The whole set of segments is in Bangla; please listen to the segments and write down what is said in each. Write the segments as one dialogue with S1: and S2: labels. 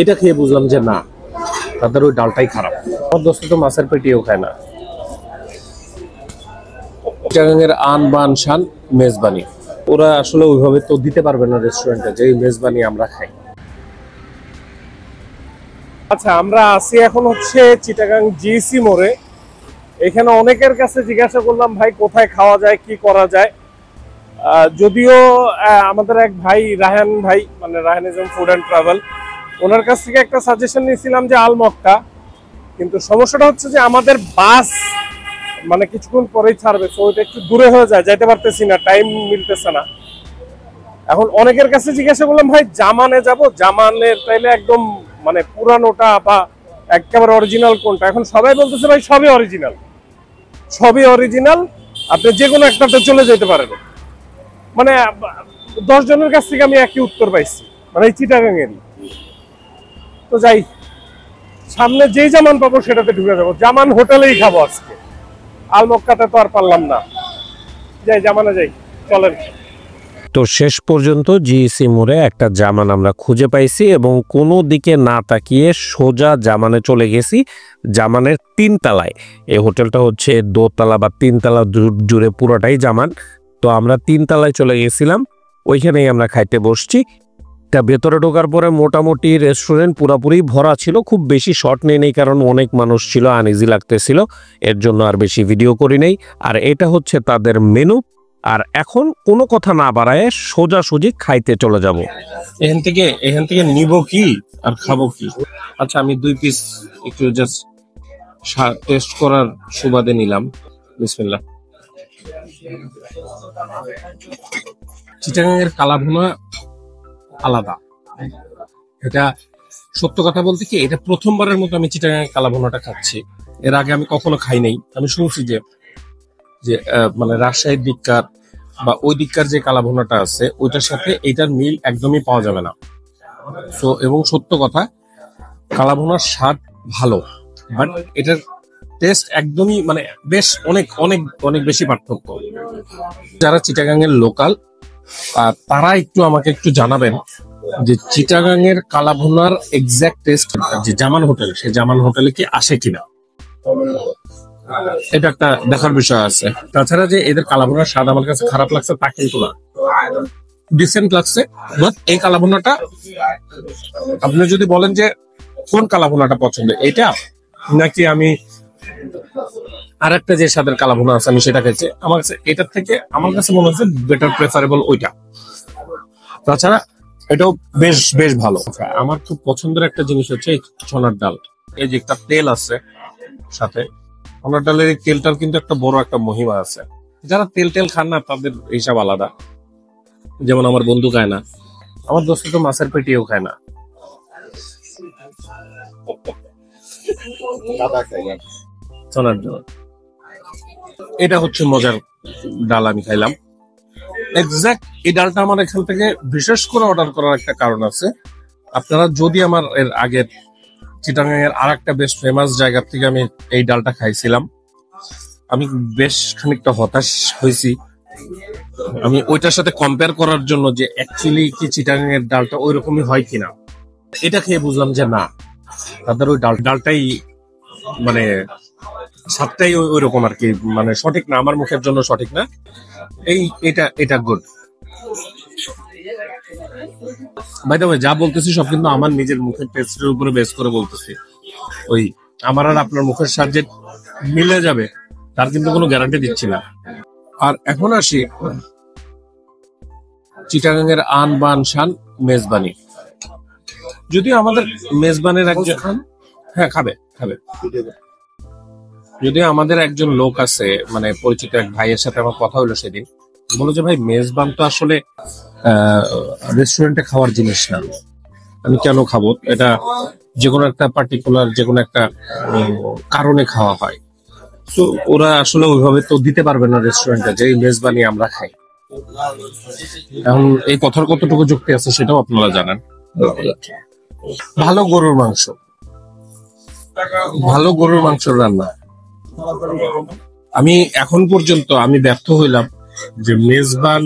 S1: এটা খেয়ে বুঝলাম যে না, তাদের ওই ডালটাই খারাপ। আমার দোস্ত তো মাছের পেটিও খায় না। চিটাগাংয়ের আন বান শান মেজবানি, ওরা আসলে ওইভাবে তো দিতে পারবে না রেস্টুরেন্টে যে মেজবানি আমরা খাই। আচ্ছা, আমরা আছি এখন হচ্ছে চিটাগাং জিসি মোড়ে। এখানে অনেকের কাছে জিজ্ঞাসা করলাম ভাই কোথায় খাওয়া যায়, কি করা যায়। যদিও আমাদের এক ভাই রায়হান ভাই, মানে রায়হানিজম ফুড অ্যান্ড ট্রাভেল, ওনার কাছ থেকে একটা সাজেশন নিয়েছিলাম যে আলমক্কা, কিন্তু সমস্যাটা হচ্ছে যে আমাদের বাস মানে কিছুক্ষণ পরেই ছাড়বে, তো ওইটা একটু দূরে হয়ে যায়, যাইতে পারতেছি না, টাইম মিলতেছে না। এখন অনেকের কাছে জিজ্ঞাসা করলাম ভাই জামানে যাব, জামানের তাইলে একদম মানে পুরানোটা বা একেবারে অরিজিনাল কোনটা। এখন সবাই বলতেছে ভাই সবই অরিজিনাল, সবই অরিজিনাল, আপনি যে কোনো একটাতে চলে যেতে পারেন। মানে 10 জনের কাছ থেকে আমি একই উত্তর পাইছি, মানে এই চিটাগাং এরই। তো যাই, সামনে যেই জামান পাবো সেটাতে ঢুকে যাবো। জামান হোটেলেই খাবো আজকে, আলমক্কাতে তো আর পারলাম না। যাই জামানে যাই, চলেন।
S2: তো শেষ পর্যন্ত জিইসি মোড়ে একটা জামান আমরা খুঁজে পাইছি এবং কোনো দিকে না তাকিয়ে সোজা জামানে চলে গেছি। জামানের 3 তলায় এই হোটেলটা হচ্ছে, 2 তলা বা 3 তলা জুড়ে পুরোটাই জামান। তো আমরা 3 তলায় চলে গেছিলাম, ওইখানেই আমরা খাইতে বসছি। তা ভেতরে ঢোকার পরে মোটামুটি রেস্টুরেন্ট পুরাপুরি ভরা ছিল, খুব বেশি শর্ট নেই কারণ অনেক মানুষ ছিল, আনইজি লাগতেছিল, এর জন্য আর বেশি ভিডিও করি নেই। আর এটা হচ্ছে তাদের মেনু। আর এখন কোনো কথা না বাড়ায় সোজাসুজি খাইতে চলে যাব।
S1: এখান থেকে নিব কি আর খাবো কি। আচ্ছা, আমি 2 পিস একটু জাস্ট টেস্ট করার সুবাদে নিলাম। বিসমিল্লাহ। চিটাগাংয়ের কালাভুনা আলাদা। এটা সত্য কথা বলতে কি, এটা প্রথমবারের মতো আমি চিটাগাংয়ের কালাভুনাটা খাচ্ছি। এর আগে আমি কখনো খাই নাই। আমি শুনছি যে মানে রাজশাহীর দিককার বা ওই দিককার যে কালাভুনাটা আছে ওইটার সাথে এইটার মিল একদমই পাওয়া যাবে না। সো এবং সত্য কথা, কালাভুনার স্বাদ ভালো, বাট এটার টেস্ট একদমই মানে বেশ অনেক অনেক অনেক বেশি পার্থক্য। যারা চিটাগাংয়ের লোকাল তারা একটু আমাকে একটু জানাবেন যে চিটাগাংয়ের কালাভুনার এক্সাক্ট টেস্ট যে জামান হোটেল, সেই জামান হোটেলে কি আসে কিনা, এটা একটা দেখার বিষয় আছে। তাছাড়া যে এদের কালাভুনার স্বাদ আমার কাছে খারাপ লাগছে তা কিন্তু না, ডিসেন্ট লাগছে। বাট এই কালাভুনাটা, আপনি যদি বলেন যে কোন কালাভুনাটা পছন্দ, এটা নাকি আমি আরেকটা যে স্বাদের কালাভুনা আছে আমি সেটা খেয়েছি, আমার কাছে এটার থেকে আমার কাছে মনে হচ্ছে বেটার প্রেফারেবল ওইটা। তাছাড়া এটাও বেশ বেশ ভালো। আমার খুব পছন্দের একটা জিনিস হচ্ছে এই ছোনার ডাল। এই যে একটা তেল আছে সাথে, ছোনার ডালের এই তেলটার কিন্তু একটা বড় একটা মহিমা আছে। যারা তেল খান না তাদের হিসাব আলাদা। যেমন আমার বন্ধু খায় না, আমার দোস্ত তো মাছের পেটিও খায় না। ছোনার ডাল এটা হচ্ছে মজার ডাল আমি খাইলাম। এক্সাক্ট এই ডালটা আমার এখান থেকে বিশেষ করে অর্ডার করার একটা কারণ আছে। আপনারা যদি আমার এর আগের চিটাগাংয়ের আর একটা বেশ ফেমাস জায়গা থেকে আমি এই ডালটা খাইছিলাম, আমি বেশ খানিকটা হতাশ হয়েছি। আমি ওইটার সাথে কম্পেয়ার করার জন্য যে অ্যাকচুয়ালি কি চিটাগাংয়ের ডালটা ওই রকমই হয় কিনা, এটা খেয়ে বুঝলাম যে না, তাদের ওই ডালটাই মানে স্বাদটাই ওই রকম আর কি, মানে সঠিক না, আমার মুখের জন্য সঠিক না। এটা গুড। বাই দ্য ওয়ে, যা বলতেছি সব কিন্তু আমার নিজের মুখের টেস্টের উপরে বেস করে বলতেছি। ওই আমার আর আপনার মুখের স্বাদ যে মিলে যাবে তার কিন্তু কোনো গ্যারান্টি দিচ্ছি না। আর এখন আসি চিটাগাংয়ের আন বান শান মেজবানি। যদিও আমাদের মেজবানের একজন, হ্যাঁ খাবে, যদিও আমাদের একজন লোক আছে, মানে পরিচিত এক ভাইয়ের সাথে আমার কথা হলো সেদিন, বলো যে ভাই মেজবান তো আসলে রেস্টুরেন্টে খাওয়ার জিনিস না, আমি কেন খাবো, এটা যে কোনো একটা পার্টিকুলার যে কোনো একটা কারণে খাওয়া হয়। তো ওরা আসলে ওইভাবে তো দিতে পারবে না রেস্টুরেন্টে যে মেজবানি আমরা খাই। এখন এই কথার কতটুকু যুক্তি আছে সেটাও আপনারা জানেন। ভালো গরুর মাংস রান্না আমি এখন পর্যন্ত আমি ব্যর্থ হইলাম যে মেজবান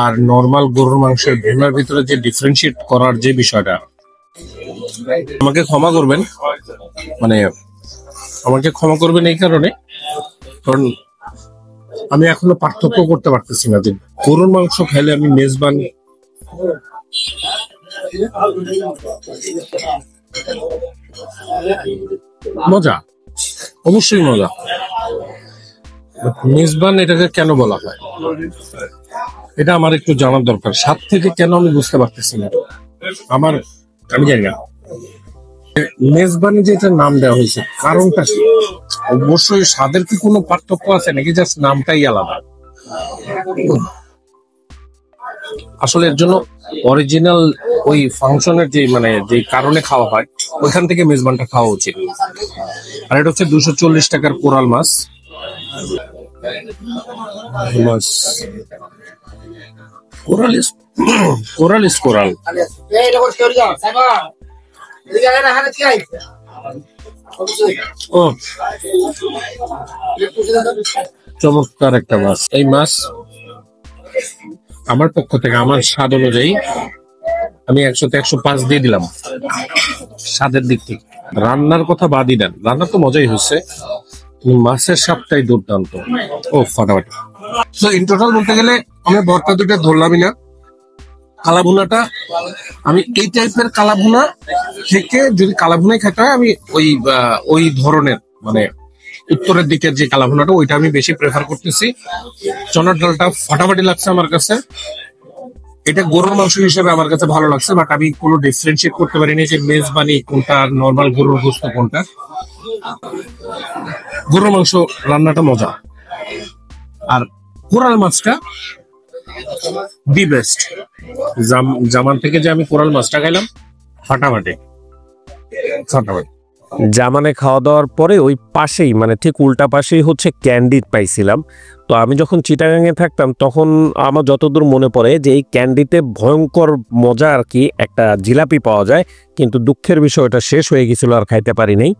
S1: আর নর্মাল গরুর মাংসের ভুনার ভিতরে যে ডিফারেন্সিয়েট করার যে বিষয়টা, আমাকে ক্ষমা করবেন, মানে আমাকে ক্ষমা করবেন এই কারণে, কারণ আমি এখনো পার্থক্য করতে পারতেছি না যে গরুর মাংস খাইলে আমি মেজবান, মজা, অবশ্যই মজা। মেজবান এটাকে কেন বলা হয় এটা আমার একটু জানার দরকার। স্বাদ থেকে কেন আমি বুঝতে পারতেছি না, আমি জানি না মেজবানি যে এটার নাম দেওয়া হয়েছে কারণটা কি। অবশ্যই স্বাদের কি কোনো পার্থক্য আছে নাকি জাস্ট নামটাই আলাদা? আসলে এর জন্য অরিজিনাল ওই ফাংশনের যে মানে যে কারণে খাওয়া হয় ওইখান থেকে মেজবানটা খাওয়া উচিত। আর এটা হচ্ছে 240 টাকার কোরাল মাছ। কোরাল ইস কোরাল ইস কোরাল। ও চমৎকার একটা মাছ। এই মাছ আমার পক্ষ থেকে আমার স্বাদ অনুযায়ী আমি 100-তে 105 দিয়ে দিলাম স্বাদের দিক থেকে। রান্নার কথা বাদই দেন, রান্না তো মজাই হচ্ছে, মাছের স্বাদটাই দুর্দান্ত। ও ফাটাফাটি। তো ইন টোটাল বলতে গেলে আমি ভর্তা দুটো ধরলামই না। কালাভুনাটা আমি এই টাইপের কালাভুনা থেকে যদি কালাভুনাই খেতে হয় আমি ওই ধরনের মানে উত্তরের দিকের যে কালাভুনাটা ওইটা আমি বেশি প্রেফার করতেছি। চনার ডালটা ফাটাফাটি লাগছে আমার কাছে। এটা গরুর মাংস হিসেবে আমার কাছে ভালো লাগছে, বাট আমি কোনো ডিফারেন্সিয়েট করতে পারিনি যে মেজবানি কোনটা নর্মাল গরুর গোস্ত কোনটা। গরুর মাংস রান্নাটা মজা, আর কোরাল মাছটা দি বেস্ট। জামান থেকে যে আমি কোরাল মাছটা খাইলাম ফাটাফাটি ফাটাফাটি।
S2: জামানে খাওয়া দাওয়ার পরে ওই পাশেই মানে ঠিক উল্টা পাশেই হচ্ছে ক্যান্ডিড পাইছিলাম। তো আমি যখন চিটাগাঙে থাকতাম তখন আমার যতদূর মনে পড়ে যে এই ক্যান্ডিতে ভয়ঙ্কর মজা আর কি একটা জিলাপি পাওয়া যায়, কিন্তু দুঃখের বিষয় ওটা শেষ হয়ে গেছিল, আর খাইতে পারি নাই।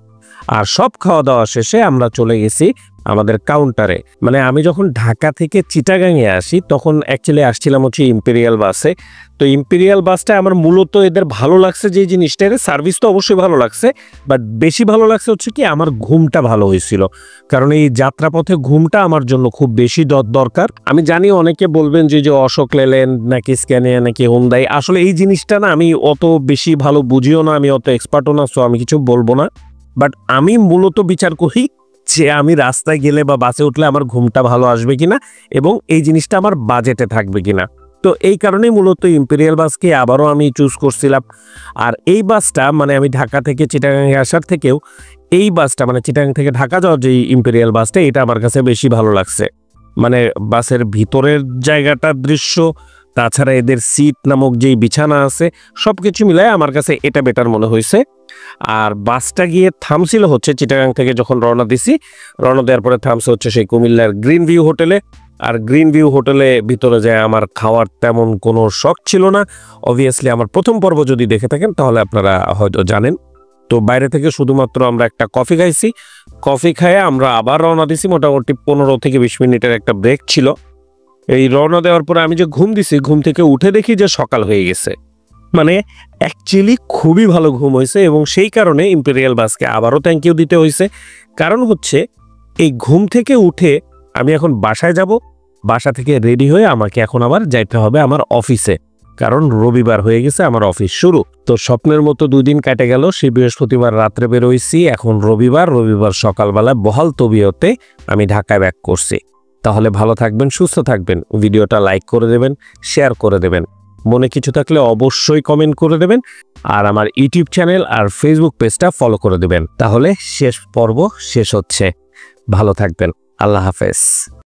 S2: আর সব খাওয়া দাওয়া শেষে আমরা চলে গেছি আমাদের কাউন্টারে। মানে আমি যখন ঢাকা থেকে চিটাগাঙে আসি তখন অ্যাকচুয়ালি আসছিলাম হচ্ছে ইম্পেরিয়াল বাসে। তো ইম্পেরিয়াল বাসটা আমার মূলত এদের ভালো লাগছে যে জিনিসটা, এর সার্ভিস তো অবশ্যই ভালো লাগছে, বাট বেশি ভালো লাগছে হচ্ছে কি আমার ঘুমটা ভালো হয়েছিল। কারণ এই যাত্রাপথে ঘুমটা আমার জন্য খুব বেশি দরকার। আমি জানি অনেকে বলবেন যে অশোক লেল্যান্ড নাকি স্ক্যানিয়া নাকি হোন্ডাই, আসলে এই জিনিসটা না আমি অত বেশি ভালো বুঝিও না, আমি অত এক্সপার্টও না, সো আমি কিছু বলবো না। বাট আমি মূলত বিচার করি যে আমি রাস্তায় গেলে বা বাসে উঠলে আমার ঘুমটা ভালো আসবে কিনা এবং এই জিনিসটা আমার বাজেটে থাকবে কিনা। তো এই কারণেই মূলত ইম্পেরিয়াল বাসকে আবারও আমি চুজ করছিলাম। আর এই বাসটা মানে আমি ঢাকা থেকে চিটাগাঙে আসার থেকেও এই বাসটা মানে চিটাগাং থেকে ঢাকা যাওয়ার যে ইম্পেরিয়াল বাসটা এটা আমার কাছে বেশি ভালো লাগছে। মানে বাসের ভিতরের জায়গাটার দৃশ্য, তাছাড়া এদের সিট নামক যেই বিছানা আছে সবকিছু মিলায় আমার কাছে এটা বেটার মনে হয়েছে। আর বাসটা গিয়ে থামছিল হচ্ছে চিটাগাং থেকে যখন রওনা দিছি, রওনা দেওয়ার পরে থামছে হচ্ছে সেই কুমিল্লার গ্রিন ভিউ হোটেলে। আর গ্রিন ভিউ হোটেলে ভিতরে যায় আমার খাওয়ার তেমন কোনো শখ ছিল না। অবভিয়াসলি আমার প্রথম পর্ব যদি দেখে থাকেন তাহলে আপনারা হয়তো জানেন। তো বাইরে থেকে শুধুমাত্র আমরা একটা কফি খাইছি, কফি খাইয়ে আমরা আবার রওনা দিছি। মোটামুটি 15 থেকে 20 মিনিটের একটা ব্রেক ছিল। এই রওনা দেওয়ার পরে আমি যে ঘুম দিছি, ঘুম থেকে উঠে দেখি যে সকাল হয়ে গেছে। মানে অ্যাকচুয়ালি খুবই ভালো ঘুম হয়েছে এবং সেই কারণে ইম্পেরিয়াল বাসকে আবারও থ্যাংক ইউ দিতে হয়েছে। কারণ হচ্ছে এই ঘুম থেকে উঠে আমি এখন বাসায় যাব, বাসা থেকে রেডি হয়ে আমাকে এখন আবার যাইতে হবে আমার অফিসে, কারণ রবিবার হয়ে গেছে আমার অফিস শুরু। তো স্বপ্নের মতো 2 দিন কেটে গেল। সেই বৃহস্পতিবার রাত্রে বেরোইছি, এখন রবিবার সকালবেলা বহাল তবিয়তে আমি ঢাকায় ব্যাক করছি। তাহলে ভালো থাকবেন, সুস্থ থাকবেন, ভিডিওটা লাইক করে দেবেন, শেয়ার করে দেবেন, মনে কিছু থাকলে অবশ্যই কমেন্ট করে দেবেন, আর আমার ইউটিউব চ্যানেল আর ফেসবুক পেজটা ফলো করে দেবেন। তাহলে শেষ পর্ব শেষ হচ্ছে। ভালো থাকবেন, আল্লাহ হাফেজ।